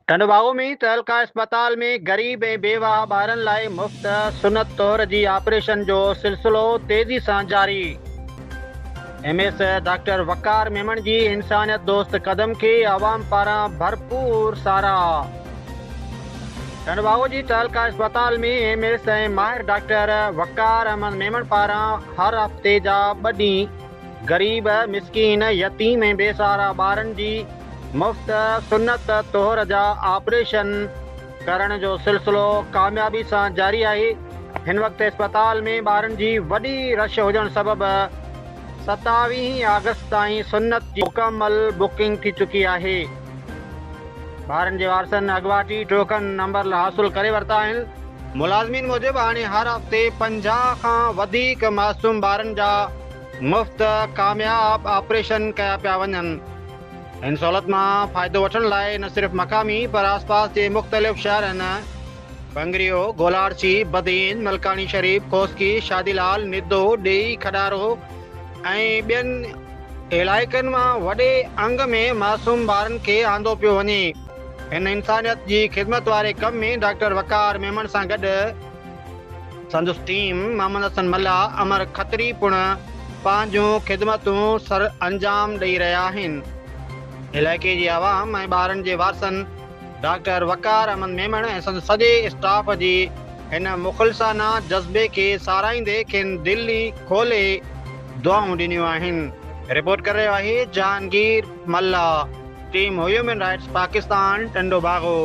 टंडबागो में तहलका अस्पताल में गरीब ऐं बेवा ॿारनि लाइ मुफ़्त सुनत तौर जी ऑपरेशन जो सिलसिलो तेज़ी सां जारी। एमएस डॉक्टर वकार मेमण जी इंसानियत दोस्त कदम खे आवाम पारां भरपूर साराह। टंडबागो जी तहलका अस्पताल में एमएस ऐं माहिर डॉक्टर वकार अहमद मेमण पारां हर हफ़्ते जा 2 ॾींहं गरीब मिसकीन यतीम ऐं बेसहारा ॿारनि जी मुफ़्त सुनत तौर जा ऑपरेशन करण जो सिलसिलो कामयाबी सां जारी आहे। हिन वक़्तु अस्पताल में ॿारनि जी वॾी रश हुजण सबबि 27 अगस्त ताईं सुनत जी मुकमल बुकिंग थी चुकी आहे। ॿारनि जे वारसनि अॻुवाटी टोकन नंबर हासिल करे वरिता आहिनि। मुलाज़िमीन मूजिबि हाणे हर हफ़्ते 50 खां वधीक मासूम ॿारनि जा मुफ़्त कामयाब ऑपरेशन कया पिया वञनि। इन सहूलियत मां फ़ाइदो वठण लाइ न सिर्फ़ मक़ामी पर आसपास जे मुख़्तलिफ़ शहरनि बंगरियो, गोलारची, बदीन, मलकानी शरीफ, खोसकी, शादीलाल, निदो, डेई, खडारो ऐं ॿियनि इलाइक़नि मां वॾे अंग में मासूम ॿारनि खे आंदो पियो वञे। हिन इंसानियत जी ख़िदमत वारे कम में डॉक्टर वकार मेमण सां गॾु संदसि टीम मोहम्मद हसन मल्ला, अमर खत्री पिणु पंहिंजूं ख़िदमतूं सर अंजाम ॾेई रहिया आहिनि। इलाइक़े जी आवाम ऐं ॿारनि जे वारसनि डॉक्टर वकार अहमद मेमण ऐं संदसि सॼे स्टाफ जी हिन मुख़लिसाना जज़्बे खे साराईंदे खेनि दिली खोले दुआऊं ॾिनियूं आहिनि। रिपोर्ट करे रहियो आहे जहांगीर मल्ला, टीम ह्यूमन राइट्स पाकिस्तान, टंडोबागो।